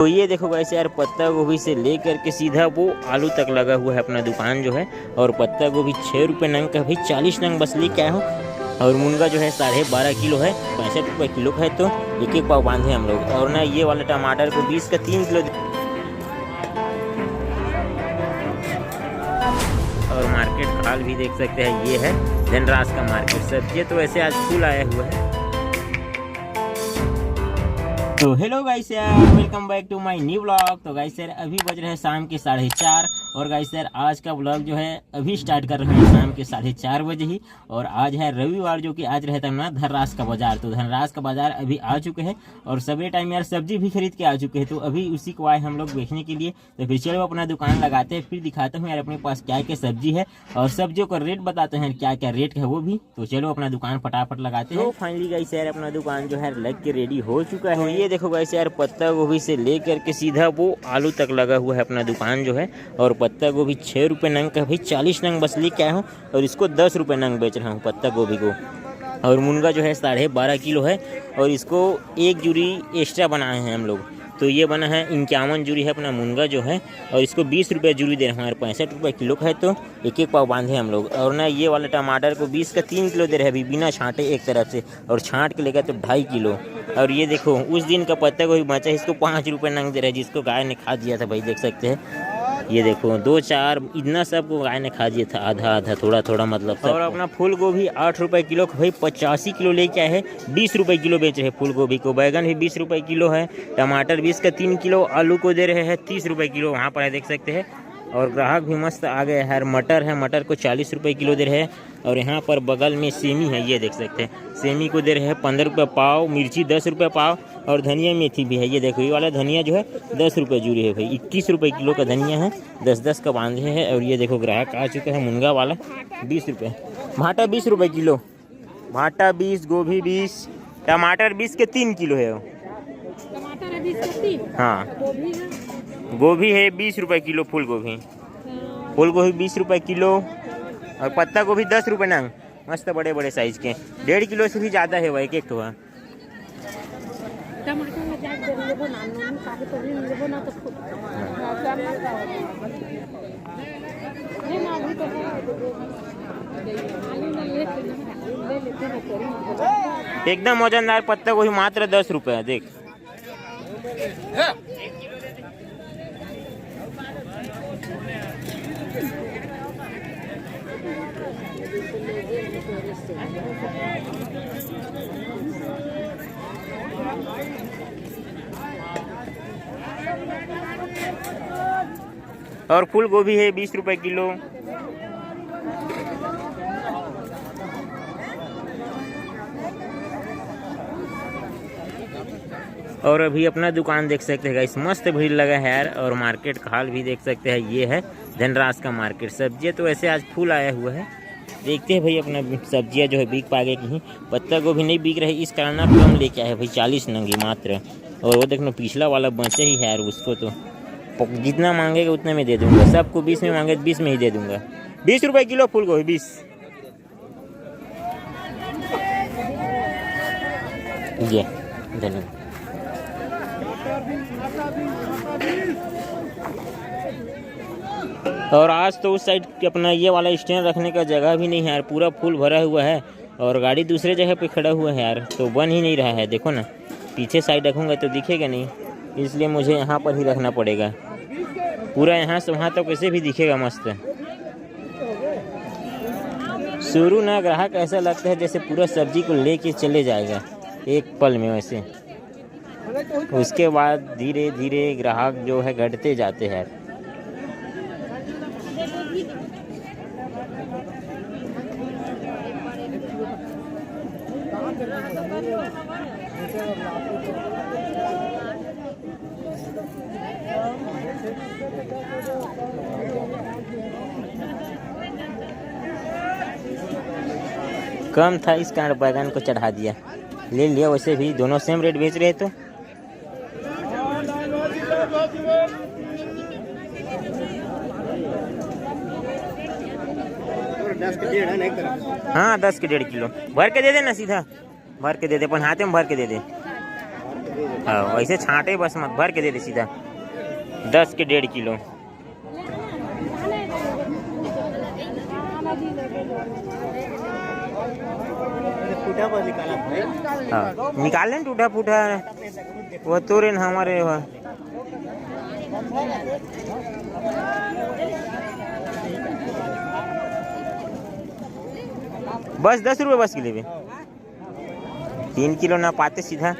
तो ये देखो गाइस यार, पत्ता गोभी से लेकर के सीधा वो आलू तक लगा हुआ है अपना दुकान जो है। और पत्ता गोभी 6 रुपये नंग का, भाई 40 नंग बस लेके आया हूँ। और मुनगा जो है 12.5 किलो है, 65 रुपये किलो है, तो एक एक पाव बांधे हम लोग। और ना ये वाला टमाटर को 20 का 3 किलो। और मार्केट हाल भी देख सकते हैं, ये है धनराज का मार्केट। सब्जी तो वैसे आज फुल आया हुआ है। तो हेलो गाइस यार, welcome back to my new vlog. तो गाइस यार अभी बज रहे हैं शाम के 4:30। और गाइस यार आज का व्लॉग जो है अभी स्टार्ट कर रहे हैं शाम के 4:30 बजे ही। और आज है रविवार, जो कि आज रहता है ना धनराज का बाजार। तो धनराज का बाजार अभी आ चुके हैं और सवेरे टाइम यार सब्जी भी खरीद के आ चुके हैं। तो अभी उसी को आए हम लोग बेचने के लिए। तो फिर चलो अपना दुकान लगाते हैं, फिर दिखाते हैं यार अपने पास क्या क्या सब्जी है और सब्जियों का रेट बताते हैं क्या क्या रेट है वो भी। तो चलो अपना दुकान फटाफट लगाते हैं। तो फाइनली गाइस यार अपना दुकान जो है लग के रेडी हो चुका है। ये देखो गाइस यार, पत्ता गोभी से लेकर के सीधा वो आलू तक लगा हुआ है अपना दुकान जो है। और पत्ता गोभी 6 रुपये नंग का, भाई 40 नंग बस लेके आया हूँ। और इसको 10 रुपये नंग बेच रहा हूँ पत्ता गोभी को। और मुनगा जो है 12.5 किलो है। और इसको एक जूरी एक्स्ट्रा बनाए हैं हम लोग। तो ये बना है 51 जूरी है अपना मुनगा जो है। और इसको 20 रुपये जूरी दे रहे हैं, 65 रुपये किलो है, तो एक एक पाव बांधे हम लोग। और ना ये वाला टमाटर को 20 का 3 किलो दे रहे हैं अभी बिना छाँटे एक तरफ से। और छाँट के लेगा तो 2.5 किलो। और ये देखो उस दिन का पत्ता गोभी बचा, इसको 5 रुपये नंग दे रहे हैं, जिसको गाय ने खा दिया था भाई, देख सकते हैं। ये देखो 2-4 इतना सबको गाय ने खा दिया था, आधा आधा थोड़ा थोड़ा मतलब सब। और अपना फूल गोभी 8 रुपये किलो, भाई 85 किलो लेके आए हैं। 20 रुपये किलो बेच रहे हैं फूल गोभी को। बैगन भी 20 रुपये किलो है। टमाटर 20 का 3 किलो। आलू को दे रहे हैं 30 रुपये किलो, वहाँ पर है देख सकते हैं। और ग्राहक भी मस्त आ गए हैं। मटर है, मटर को 40 रुपये किलो दे रहे हैं। और यहाँ पर बगल में सेमी है, ये देख सकते हैं। सेमी को दे रहे हैं 15 रुपये पाव। मिर्ची 10 रुपये पाव। और धनिया मेथी भी है, ये देखो ये वाला धनिया जो है 10 रुपये जूरी है भाई। 21 रुपये किलो का धनिया है, 10-10 का बांधे हैं। और ये देखो ग्राहक आ चुका है। मुनगा वाला 20 रुपये, भाटा 20 रुपये किलो, भाटा 20, गोभी 20, टमाटर 20 के 3 किलो है। टमाटर है 20 के 3। हाँ, गोभी है 20 रुपये किलो। फूल गोभी 20 रुपये किलो। और पत्ता गोभी 10 रुपये नंग, मस्त बड़े बड़े साइज के। 1.5 किलो से भी ज़्यादा है भाई, एक तो है। एकदम मौजनदार पत्ता गोभी मात्र 10 रुपये है, देख। और फूल गोभी है 20 रुपये किलो। और अभी अपना दुकान देख सकते हैं गाइस, मस्त भीड़ लगा है यार। और मार्केट का हाल भी देख सकते हैं, ये है धनराज का मार्केट। सब्जियाँ तो वैसे आज फुल आया हुआ है। देखते हैं भाई अपना सब्जियाँ जो है बिक पाएगा कि नहीं। पत्ता गोभी नहीं बिक रही, इस कारण आप कम लेके आए भाई, 40 नंगी मात्र। और वो देखना पिछला वाला बचे ही है यार, उसको तो जितना मांगेगा उतने में दे दूंगा। सबको 20 में मांगे 20 में ही दे दूंगा। 20 रुपये किलो फूल गोभी 20। ये धन्यवाद। और आज तो उस साइड अपना ये वाला स्टैंड रखने का जगह भी नहीं है यार, पूरा फूल भरा हुआ है। और गाड़ी दूसरे जगह पे खड़ा हुआ है यार, तो बन ही नहीं रहा है। देखो ना, पीछे साइड रखूँगा तो दिखेगा नहीं, इसलिए मुझे यहाँ पर ही रखना पड़ेगा। पूरा यहाँ से वहाँ तक कैसे भी दिखेगा मस्त। शुरू ना ग्राहक ऐसा लगता है जैसे पूरा सब्जी को लेके चले जाएगा एक पल में, वैसे उसके बाद धीरे धीरे ग्राहक जो है घटते जाते हैं। कम था इस कारण बैगन को चढ़ा दिया, ले लिया। वैसे भी दोनों सेम रेट बेच रहे तो। हाँ 10 के 1.5 किलो भर के दे दे ना, सीधा भर के दे दे, अपन हाथे में भर के दे दे। हाँ वैसे छांटे बस मत, भर के दे दे सीधा 10 के 1.5 किलो। हाँ निकाल लें टूटा फूटा वो तोरे न हमारे वह बस 10 रुपये बस के लिए 3 किलो ना पाते सीधा।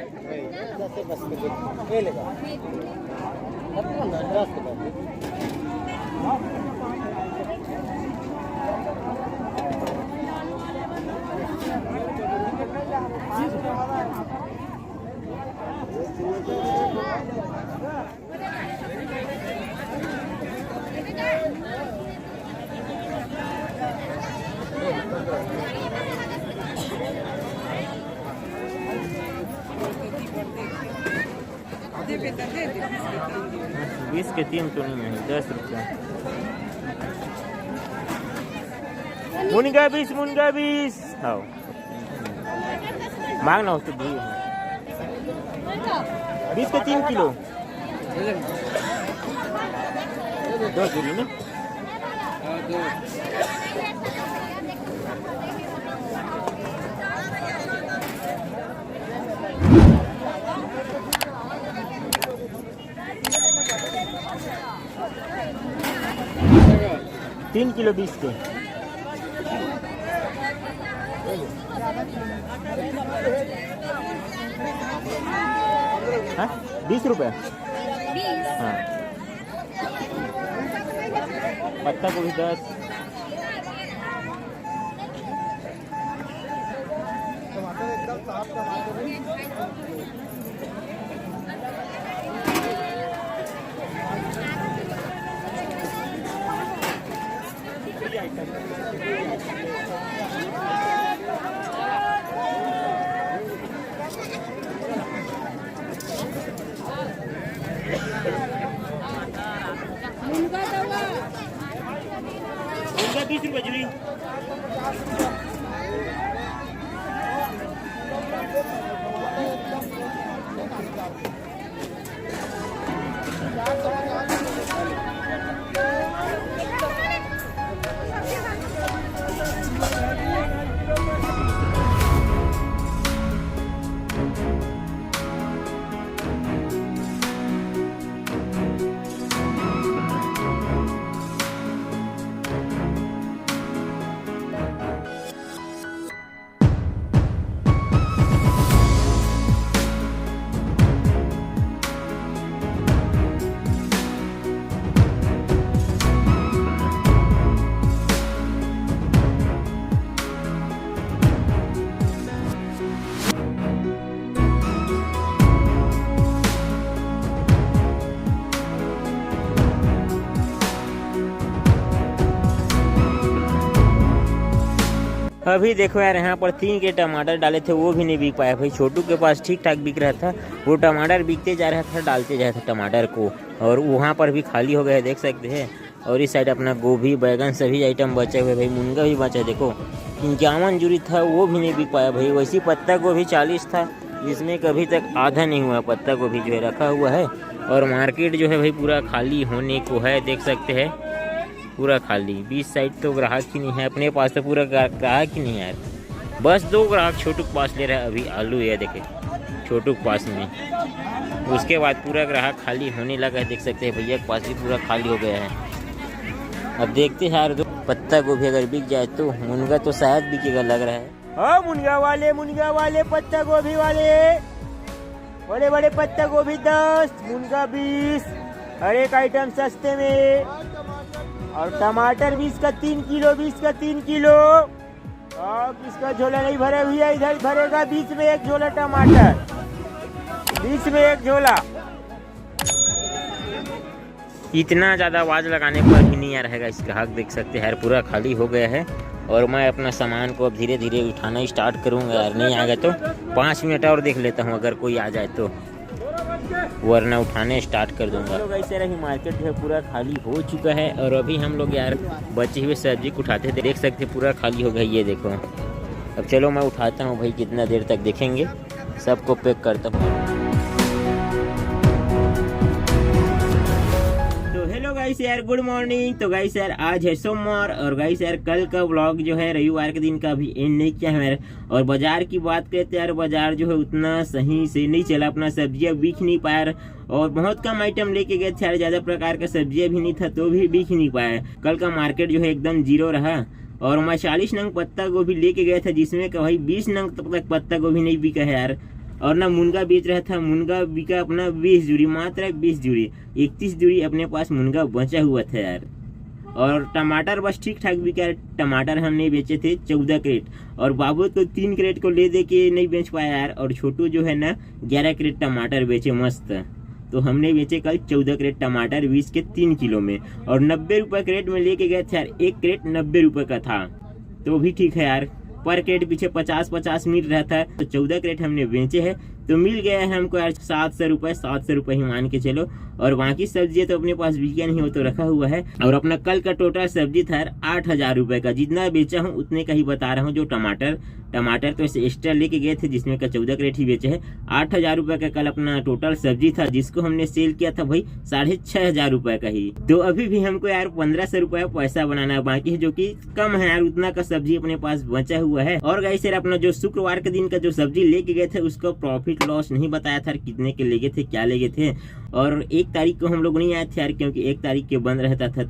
बीस के 3 तो नहीं है, 10 रुपया। मुनगा बीस हाँ मांग ना तो 20 के 3 किलो 2 किलो ना। तीन किलो 20 के हाँ 20 रुपये। हाँ पत्ता गोभी 10। उनका 20 रुपये जुड़ी। अभी देखो यार यहाँ पर 3 के टमाटर डाले थे वो भी नहीं बिक पाया भाई। छोटू के पास ठीक ठाक बिक रहा था, वो टमाटर बिकते जा रहा था, डालते जा रहा था टमाटर को, और वहाँ पर भी खाली हो गए देख सकते हैं। और इस साइड अपना गोभी बैगन सभी आइटम बचे हुए भाई। मुनगा भी बचा देखो 51 जूरी था वो भी नहीं बिक पाया भाई। वैसी पत्ता गोभी 40 था जिसमें कभी तक आधा नहीं हुआ पत्ता गोभी जो है रखा हुआ है। और मार्केट जो है भाई पूरा खाली होने को है देख सकते हैं, पूरा खाली। 20 साइड तो ग्राहक ही नहीं है, अपने पास तो पूरा ग्राहक ही नहीं है यार। बस 2 ग्राहक छोटू के पास ले रहा है अभी आलू, ये देखे छोटू के पास में। उसके बाद पूरा ग्राहक खाली होने लगा है देख सकते हैं। भैया के पास भी पूरा खाली हो गया है। अब देखते हैं यार, पत्ता गोभी अगर बिक जाए तो मुनगा तो शायद बिकेगा लग रहा है। हाँ मुनगा वाले पत्ता गोभी वाले, बड़े बड़े पत्ता गोभी 10, मुनगा 20, हर एक आइटम सस्ते में। और टमाटर 20 का 3 किलो, 20 का 3 किलो। और किसका झोला नहीं भरा हुआ है इधर भरेगा। 20 में 1 झोला टमाटर, 20 में 1 झोला। इतना ज़्यादा आवाज़ लगाने पर भी नहीं आ रहेगा इस ग्राहक देख सकते हैं यार, पूरा खाली हो गया है। और मैं अपना सामान को अब धीरे धीरे उठाना स्टार्ट करूँगा यार। नहीं आएगा तो 5 मिनट और देख लेता हूँ, अगर कोई आ जाए तो, वरना उठाने स्टार्ट कर दूंगा। लोग ऐसे रही मार्केट जो है पूरा खाली हो चुका है। और अभी हम लोग यार बचे हुए सब्जी को उठाते थे, देख सकते पूरा खाली हो गया ये देखो। अब चलो मैं उठाता हूँ भाई, कितना देर तक देखेंगे, सबको पैक करता हूँ। गाइस यार गुड मॉर्निंग। तो गाइस यार आज है सोमवार और गाइस यार कल का व्लॉग जो है रविवार के दिन का अभी एंड नहीं किया है। और बाजार की बात करते यार बाजार जो है उतना सही से नहीं चला, अपना सब्जियां बिक नहीं पाया और बहुत कम आइटम लेके गए थे यार, ज्यादा प्रकार का सब्जियां भी नहीं था तो भी बिक नहीं पाया। कल का मार्केट जो है एकदम जीरो रहा और मैं 40 नंग पत्ता गोभी लेके गया था जिसमें का भाई 20 नंग तक पत्ता गोभी नहीं बिका है यार। और ना मुनगा बेच रहा था, मुनगा बिका अपना 20 जोड़ी, मात्र 20 जोड़ी, 31 जोड़ी अपने पास मुनगा बचा हुआ था यार। और टमाटर बस ठीक ठाक बिका, टमाटर हमने बेचे थे 14 क्रेट और बाबू तो 3 क्रेट को ले दे के नहीं बेच पाया यार। और छोटू जो है ना 11 क्रेट टमाटर बेचे मस्त। तो हमने बेचे कल 14 क्रेट टमाटर 20 के 3 किलो में और 90 रुपये क्रेट में लेके गए थे यार। एक क्रेट 90 रुपये का था तो भी ठीक है यार, पर क्रेट पीछे 50-50 मिल रहा था तो 14 क्रेट हमने बेचे हैं तो मिल गया है हमको यार 700 रुपये ही मान के चलो। और बाकी सब्जी तो अपने पास बिका नहीं हो तो रखा हुआ है। और अपना कल का टोटल सब्जी था यार 8000 रुपये का, जितना बेचा हूँ उतने का ही बता रहा हूँ। जो टमाटर तो ऐसे एक्स्ट्रा लेके गए थे जिसमें का 14 क्रेट ही बेचे हैं। 8000 रुपये का कल अपना टोटल सब्जी था जिसको हमने सेल किया था भाई 6500 रुपये का ही। तो अभी भी हमको यार 1500 रुपये पैसा बनाना बाकी है जो कि कम है यार, उतना का सब्जी अपने पास बचा हुआ है। और गाइस यार अपना जो शुक्रवार के दिन का जो सब्जी लेके गए थे उसको प्रॉफिट लॉस नहीं बताया था कितने के ले गए थे, क्या ले गए थे। और 1 तारीख को हम लोग नहीं आए थे यार क्योंकि 1 तारीख के बंद रहता था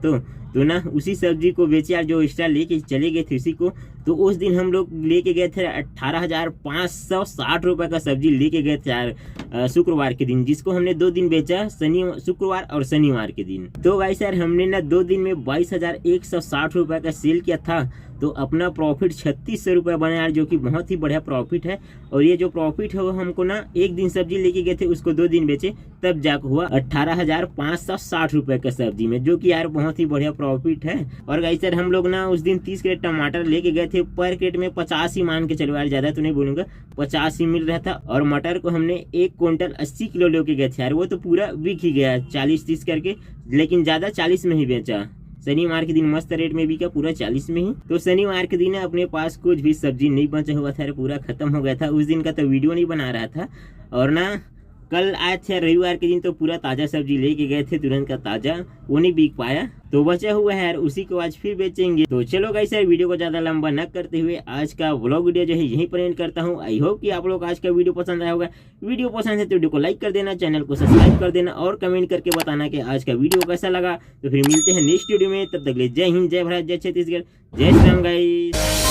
तो ना उसी सब्जी को बेचे यार, जो एक्स्ट्रा लेके चले गए थे उसी को। तो उस दिन हम लोग लेके गए थे 18,560 रुपये का सब्जी लेके गए थे यार शुक्रवार के दिन, जिसको हमने 2 दिन बेचा, शुक्रवार और शनिवार के दिन। तो गाइस यार हमने ना 2 दिन में 22,160 रुपये का सेल किया था तो अपना प्रॉफिट 3600 रुपये बना यार, जो कि बहुत ही बढ़िया प्रॉफिट है। और ये जो प्रॉफिट है वो हमको ना 1 दिन सब्जी लेके गए थे उसको 2 दिन बेचे तब जाकर हुआ 18,560 रुपये का सब्जी में, जो कि यार बहुत ही बढ़िया प्रॉफिट है। और गाइस यार हम लोग ना उस दिन 30 क्रेट टमाटर लेके गए थे, पर क्रेट में 50 ही मान के चलो यार, ज्यादा तो नहीं बोलूंगा, 50 ही मिल रहा था। और मटर को हमने 1 क्विंटल 80 किलो लेके गए थे यार, वो तो पूरा बिक ही गया 40-30 करके, लेकिन ज्यादा 40 में ही बेचा। शनिवार के दिन मस्त रेट में बिका पूरा 40 में ही। तो शनिवार के दिन अपने पास कुछ भी सब्जी नहीं बचा हुआ था, पूरा खत्म हो गया था। उस दिन का तो वीडियो नहीं बना रहा था। और ना कल आए थे रविवार के दिन तो पूरा ताजा सब्जी लेके गए थे, तुरंत का ताजा, वो नहीं बिक पाया तो बचा हुआ है यार, उसी को आज फिर बेचेंगे। तो चलो गाइस यार वीडियो को ज्यादा लंबा न करते हुए आज का व्लॉग वीडियो जो है यहीं पर एंड करता हूँ। आई होप कि आप लोग आज का वीडियो पसंद आया होगा। वीडियो पसंद है तो वीडियो को लाइक कर देना, चैनल को सब्सक्राइब कर देना और कमेंट करके बताना कि आज का वीडियो कैसा लगा। तो फिर मिलते हैं नेक्स्ट वीडियो में, तब तक के लिए जय हिंद, जय भारत, जय छत्तीसगढ़, जय श्री राम गाइस।